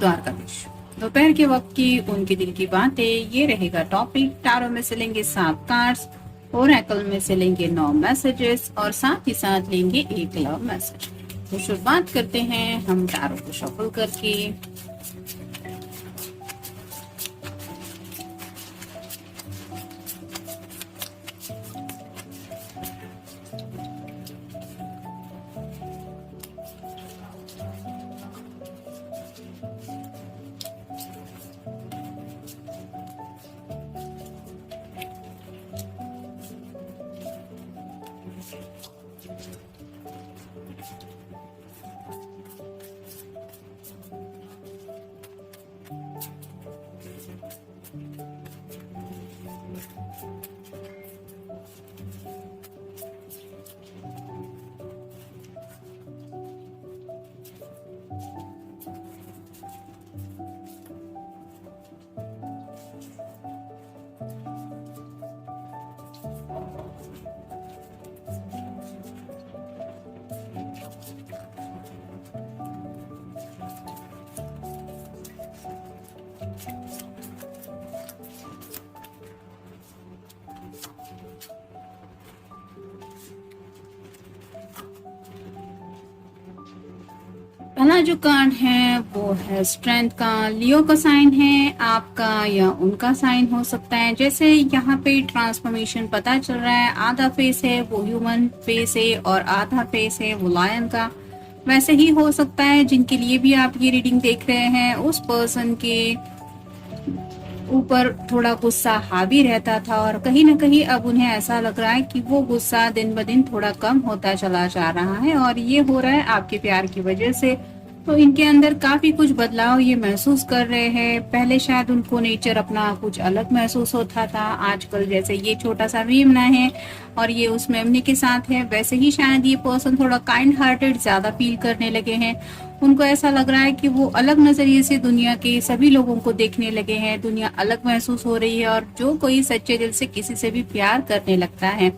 द्वारकाधीश। दोपहर के वक्त की उनके दिल की बातें, ये रहेगा टॉपिक। टारो में से लेंगे 7 कार्ड्स, ओरेकल में से लेंगे 9 मैसेजेस और साथ ही साथ लेंगे एक लव मैसेज। तो शुरुआत करते हैं हम टारो को शफल करके। पहला जो कार्ड है वो है स्ट्रेंथ का। लियो का साइन है, आपका या उनका साइन हो सकता है। जैसे यहाँ पे ट्रांसफॉर्मेशन पता चल रहा है, आधा फेस है वो ह्यूमन फेस है और आधा फेस है वो लायन का। वैसे ही हो सकता है जिनके लिए भी आप ये रीडिंग देख रहे हैं, उस पर्सन के ऊपर थोड़ा गुस्सा हावी रहता था और कहीं ना कहीं अब उन्हें ऐसा लग रहा है कि वो गुस्सा दिन ब दिन थोड़ा कम होता चला जा रहा है और ये हो रहा है आपके प्यार की वजह से। तो इनके अंदर काफी कुछ बदलाव ये महसूस कर रहे हैं। पहले शायद उनको नेचर अपना कुछ अलग महसूस होता था, आजकल जैसे ये छोटा सा मेमना है और ये उस मेमने के साथ है, वैसे ही शायद ये पर्सन थोड़ा काइंड हार्टेड ज्यादा फील करने लगे हैं। उनको ऐसा लग रहा है कि वो अलग नजरिए से दुनिया के सभी लोगों को देखने लगे हैं, दुनिया अलग महसूस हो रही है। और जो कोई सच्चे दिल से किसी से भी प्यार करने लगता है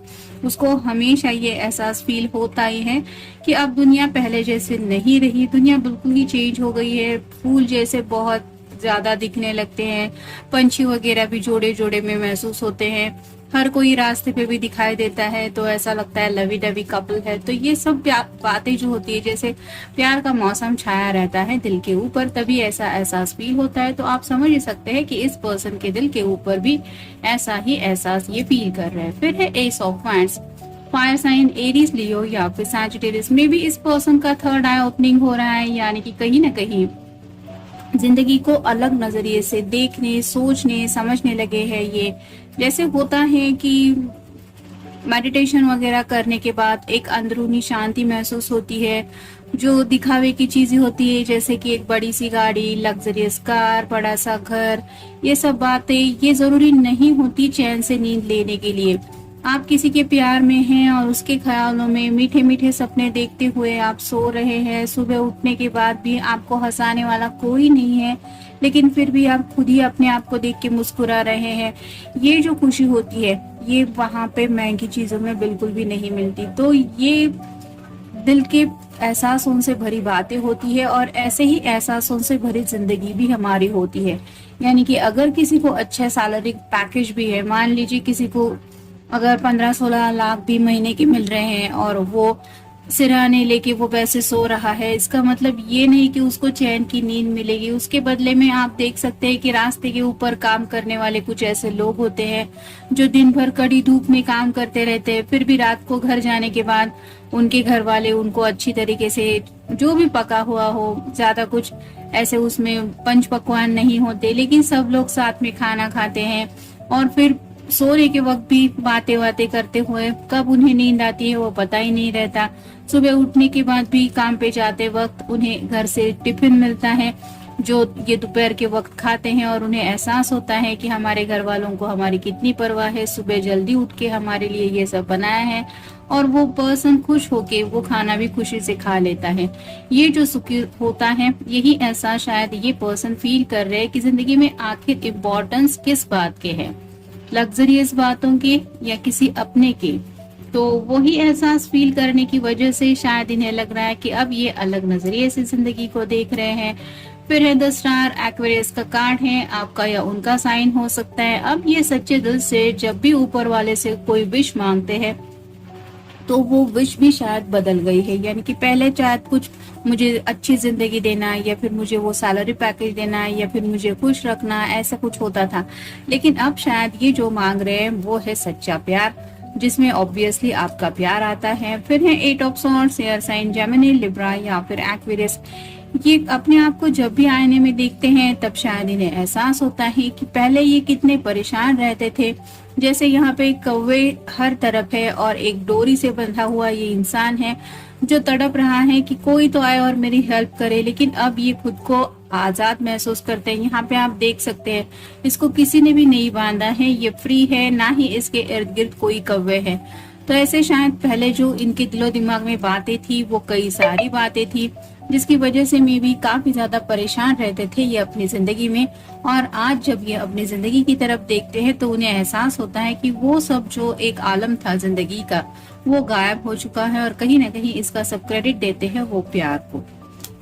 उसको हमेशा ये एहसास फील होता ही है कि अब दुनिया पहले जैसे नहीं रही, दुनिया बिल्कुल ही चेंज हो गई है। फूल जैसे बहुत ज्यादा दिखने लगते हैं, पंछी वगैरह भी जोड़े जोड़े में महसूस होते हैं, हर कोई रास्ते पे भी दिखाई देता है। तो ऐसा लगता है लवी डवी कपल है। तो ये सब बातें जो होती है, जैसे प्यार का मौसम छाया रहता है दिल के ऊपर, तभी ऐसा एहसास फील होता है। तो आप समझ ही सकते हैं कि इस पर्सन के दिल के ऊपर भी ऐसा ही एहसास ये फील कर रहे हैं। फिर है ace of wands. Fire sign Aries, Leo या फिर सैजिटेरियस में भी इस पर्सन का थर्ड आई ओपनिंग हो रहा है, यानी कि कहीं ना कहीं जिंदगी को अलग नजरिए से देखने, सोचने, समझने लगे हैं ये। जैसे होता है कि मेडिटेशन वगैरह करने के बाद एक अंदरूनी शांति महसूस होती है। जो दिखावे की चीजें होती है, जैसे कि एक बड़ी सी गाड़ी, लग्जरियस कार, बड़ा सा घर, ये सब बातें ये जरूरी नहीं होती चैन से नींद लेने के लिए। आप किसी के प्यार में हैं और उसके ख्यालों में मीठे मीठे सपने देखते हुए आप सो रहे हैं। सुबह उठने के बाद भी आपको हंसाने वाला कोई नहीं है, लेकिन फिर भी आप खुद ही अपने आप को देख के मुस्कुरा रहे हैं। ये जो खुशी होती है ये वहां पे महंगी चीजों में बिल्कुल भी नहीं मिलती। तो ये दिल के एहसासों से भरी बातें होती है और ऐसे ही एहसासों से भरी जिंदगी भी हमारी होती है। यानी कि अगर किसी को अच्छा सैलरी पैकेज भी है, मान लीजिए किसी को अगर 15-16 लाख भी महीने के मिल रहे हैं और वो सिरहाने लेके वो पैसे सो रहा है, इसका मतलब ये नहीं कि उसको चैन की नींद मिलेगी। उसके बदले में आप देख सकते हैं कि रास्ते के ऊपर काम करने वाले कुछ ऐसे लोग होते हैं जो दिन भर कड़ी धूप में काम करते रहते हैं, फिर भी रात को घर जाने के बाद उनके घर वाले उनको अच्छी तरीके से जो भी पका हुआ हो, ज्यादा कुछ ऐसे उसमें पंच पकवान नहीं होते, लेकिन सब लोग साथ में खाना खाते हैं और फिर सोने के वक्त भी बातें करते हुए कब उन्हें नींद आती है वो पता ही नहीं रहता। सुबह उठने के बाद भी काम पे जाते वक्त उन्हें घर से टिफिन मिलता है जो ये दोपहर के वक्त खाते हैं और उन्हें एहसास होता है कि हमारे घर वालों को हमारी कितनी परवाह है, सुबह जल्दी उठ के हमारे लिए ये सब बनाया है और वो पर्सन खुश होके वो खाना भी खुशी से खा लेता है। ये जो सुखी होता है, यही एहसास शायद ये पर्सन फील कर रहे हैं कि जिंदगी में आखिर इम्पोर्टेंस किस बात के है, लग्जरियस बातों के या किसी अपने के। तो वही एहसास फील करने की वजह से शायद इन्हें लग रहा है कि अब ये अलग नजरिए से जिंदगी को देख रहे हैं। फिर है द स्टार, एक्वेरियस का कार्ड है, आपका या उनका साइन हो सकता है। अब ये सच्चे दिल से जब भी ऊपर वाले से कोई विश मांगते हैं तो वो विश भी शायद बदल गई है, यानी कि पहले शायद कुछ मुझे अच्छी जिंदगी देना, या फिर मुझे वो सैलरी पैकेज देना, या फिर मुझे खुश रखना, ऐसा कुछ होता था। लेकिन अब शायद ये जो मांग रहे हैं वो है सच्चा प्यार, जिसमें ऑब्वियसली आपका प्यार आता है। फिर है eight of swords, air sign Gemini, Libra या फिर एक्वेरियस। ये अपने आप को जब भी आईने में देखते हैं तब शायद इन्हें एहसास होता है कि पहले ये कितने परेशान रहते थे। जैसे यहाँ पे कौवे हर तरफ है और एक डोरी से बंधा हुआ ये इंसान है जो तड़प रहा है कि कोई तो आए और मेरी हेल्प करे, लेकिन अब ये खुद को आजाद महसूस करते हैं। यहाँ पे आप देख सकते हैं इसको किसी ने भी नहीं बांधा है, ये फ्री है, ना ही इसके इर्द गिर्द कोई कौवे है। तो ऐसे शायद पहले जो इनके दिलो दिमाग में बातें थी वो कई सारी बातें थी, जिसकी वजह से मे भी काफी ज्यादा परेशान रहते थे ये अपनी जिंदगी में। और आज जब ये अपनी जिंदगी की तरफ देखते हैं तो उन्हें एहसास होता है कि वो सब जो एक आलम था जिंदगी का वो गायब हो चुका है, और कहीं ना कहीं इसका सब क्रेडिट देते हैं वो प्यार को।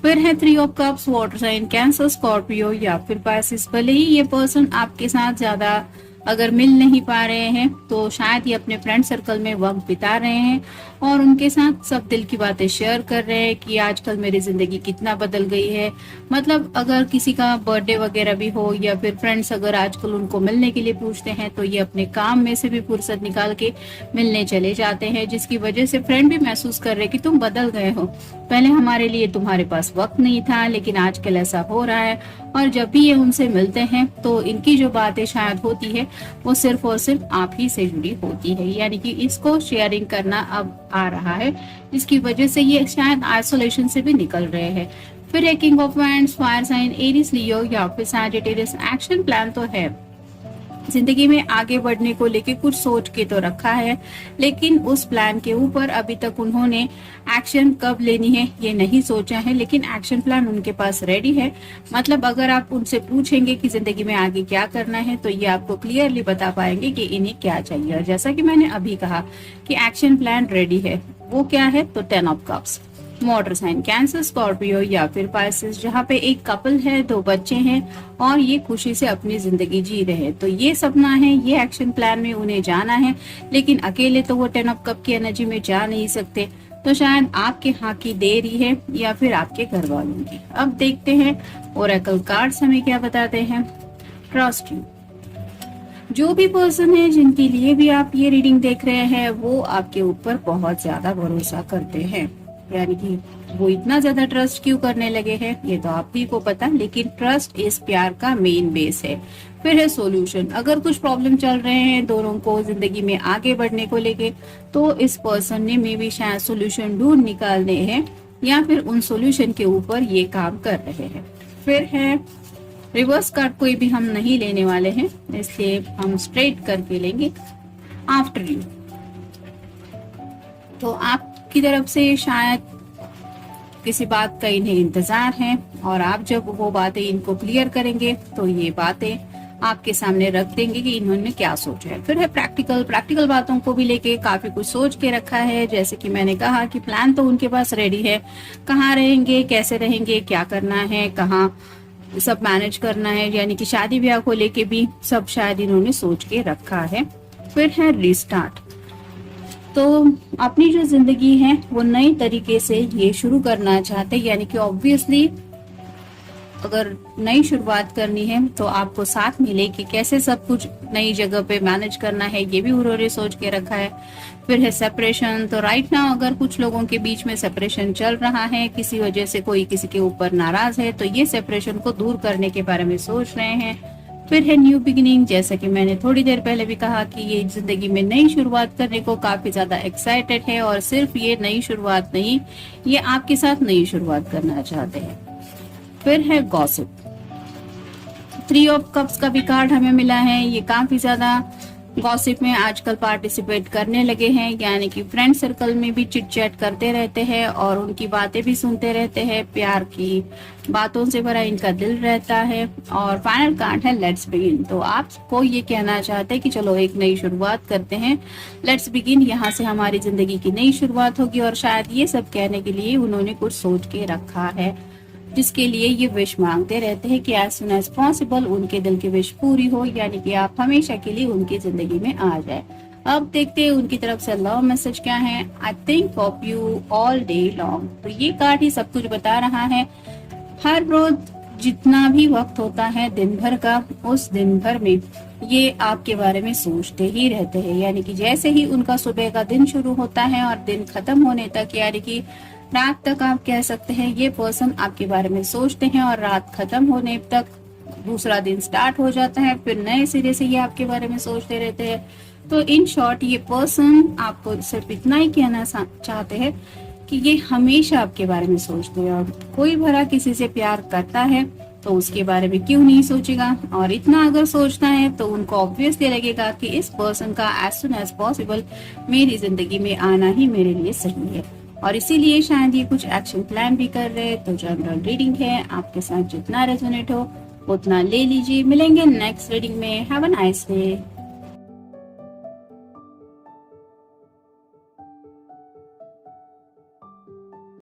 फिर है three of cups, water sign Cancer, Scorpio या फिर पाइसेस। भले ही ये पर्सन आपके साथ ज्यादा अगर मिल नहीं पा रहे हैं तो शायद ये अपने फ्रेंड सर्कल में वक्त बिता रहे हैं और उनके साथ सब दिल की बातें शेयर कर रहे हैं कि आजकल मेरी जिंदगी कितना बदल गई है। मतलब अगर किसी का बर्थडे वगैरह भी हो या फिर फ्रेंड्स अगर आजकल उनको मिलने के लिए पूछते हैं तो ये अपने काम में से भी फुर्सत निकाल के मिलने चले जाते हैं, जिसकी वजह से फ्रेंड भी महसूस कर रहे हैं कि तुम बदल गए हो, पहले हमारे लिए तुम्हारे पास वक्त नहीं था लेकिन आजकल ऐसा हो रहा है। और जब भी ये उनसे मिलते हैं तो इनकी जो बातें शायद होती है वो सिर्फ और सिर्फ आप ही से जुड़ी होती है, यानी कि इसको शेयरिंग करना अब आ रहा है, जिसकी वजह से ये शायद आइसोलेशन से भी निकल रहे हैं। फिर है king of wands, fire sign Aries, Leo या फिर सैजिटेरियस। एक्शन प्लान तो है, जिंदगी में आगे बढ़ने को लेके कुछ सोच के तो रखा है, लेकिन उस प्लान के ऊपर अभी तक उन्होंने एक्शन कब लेनी है ये नहीं सोचा है, लेकिन एक्शन प्लान उनके पास रेडी है। मतलब अगर आप उनसे पूछेंगे कि जिंदगी में आगे क्या करना है तो ये आपको क्लियरली बता पाएंगे कि इन्हें क्या चाहिए। और जैसा कि मैंने अभी कहा कि एक्शन प्लान रेडी है, वो क्या है तो 10 of cups, water sign Cancer, Scorpio या फिर पाइसेस, जहाँ पे एक कपल है, 2 बच्चे हैं और ये खुशी से अपनी जिंदगी जी रहे हैं। तो ये सपना है, ये एक्शन प्लान में उन्हें जाना है, लेकिन अकेले तो वो 10 ऑफ कप की एनर्जी में जा नहीं सकते। तो शायद आपके हाँ की देरी है या फिर आपके घर वालों की। अब देखते हैं ओरेकल कार्ड्स हमें क्या बताते हैं। ट्रस्ट यू, जो भी पर्सन है जिनके लिए भी आप ये रीडिंग देख रहे हैं वो आपके ऊपर बहुत ज्यादा भरोसा करते हैं, यानी कि वो इतना ज्यादा ट्रस्ट क्यों करने लगे हैं ये तो आप ही को पता, लेकिन ट्रस्ट इस प्यार का मेन बेस है। फिर है सॉल्यूशन, अगर कुछ प्रॉब्लम चल रहे हैं दोनों को जिंदगी में आगे बढ़ने को लेके तो इस पर्सन ने मे भी शायद सॉल्यूशन ढूंढ निकालने हैं या फिर उन सॉल्यूशन के ऊपर ये काम कर रहे हैं। फिर है रिवर्स कार्ड, कोई भी हम नहीं लेने वाले हैं इसलिए हम स्ट्रेट करके लेंगे। आफ्टर यू, तो आपकी तरफ से शायद किसी बात का इन्हें इंतजार है और आप जब वो बातें इनको क्लियर करेंगे तो ये बातें आपके सामने रख देंगे कि इन्होंने क्या सोचा है। फिर है प्रैक्टिकल बातों को भी लेके काफी कुछ सोच के रखा है। जैसे कि मैंने कहा कि प्लान तो उनके पास रेडी है, कहाँ रहेंगे, कैसे रहेंगे, क्या करना है, कहाँ सब मैनेज करना है, यानी कि शादी ब्याह को लेके भी सब शायद इन्होंने सोच के रखा है। फिर है रिस्टार्ट, तो अपनी जो जिंदगी है वो नई तरीके से ये शुरू करना चाहते हैं, यानी कि ऑब्वियसली अगर नई शुरुआत करनी है तो आपको साथ मिले कि कैसे सब कुछ नई जगह पे मैनेज करना है, ये भी उन्होंने सोच के रखा है। फिर है सेपरेशन, तो राइट नाउ अगर कुछ लोगों के बीच में सेपरेशन चल रहा है, किसी वजह से कोई किसी के ऊपर नाराज है तो ये सेपरेशन को दूर करने के बारे में सोच रहे हैं। फिर है न्यू बिगिनिंग, जैसा कि मैंने थोड़ी देर पहले भी कहा कि ये जिंदगी में नई शुरुआत करने को काफी ज्यादा एक्साइटेड है और सिर्फ ये नई शुरुआत नहीं, ये आपके साथ नई शुरुआत करना चाहते हैं। फिर है गॉसिप, 3 ऑफ कप्स का भी कार्ड हमें मिला है। ये काफी ज्यादा गॉसिप में आजकल पार्टिसिपेट करने लगे हैं, यानी कि फ्रेंड सर्कल में भी चिट चैट करते रहते हैं और उनकी बातें भी सुनते रहते हैं, प्यार की बातों से भरा इनका दिल रहता है। और फाइनल कार्ड है लेट्स बिगिन, तो आपको ये कहना चाहते हैं कि चलो एक नई शुरुआत करते हैं, लेट्स बिगिन, यहाँ से हमारी जिंदगी की नई शुरुआत होगी। और शायद ये सब कहने के लिए उन्होंने कुछ सोच के रखा है। जिसके लिए ये विश मांगते रहते हैं कि एज सुन एज पॉसिबल उनके दिल की विश पूरी हो, यानी कि आप हमेशा के लिए उनकी जिंदगी में आ जाए। अब देखते हैं उनकी तरफ से लव मैसेज क्या है। I think of you all day long. तो ये कार्ड ही सब कुछ बता रहा है। हर रोज जितना भी वक्त होता है दिन भर का, उस दिन भर में ये आपके बारे में सोचते ही रहते हैं। यानी कि जैसे ही उनका सुबह का दिन शुरू होता है और दिन खत्म होने तक, यानी कि रात तक आप कह सकते हैं, ये पर्सन आपके बारे में सोचते हैं और रात खत्म होने तक दूसरा दिन स्टार्ट हो जाता है, फिर नए सिरे से ये आपके बारे में सोचते रहते हैं। तो इन शॉर्ट ये पर्सन आपको सिर्फ इतना ही कहना चाहते हैं कि ये हमेशा आपके बारे में सोचते हैं, और कोई भला किसी से प्यार करता है तो उसके बारे में क्यों नहीं सोचेगा। और इतना अगर सोचना है तो उनको ऑब्वियसली लगेगा कि इस पर्सन का एज सुन एज पॉसिबल मेरी जिंदगी में आना ही मेरे लिए सही है, और इसीलिए शायद ये कुछ एक्शन प्लान भी कर रहे हैं। तो जनरल रीडिंग है, आपके साथ जितना रेजोनेट हो उतना ले लीजिए। मिलेंगे नेक्स्ट रीडिंग में। Have a nice day.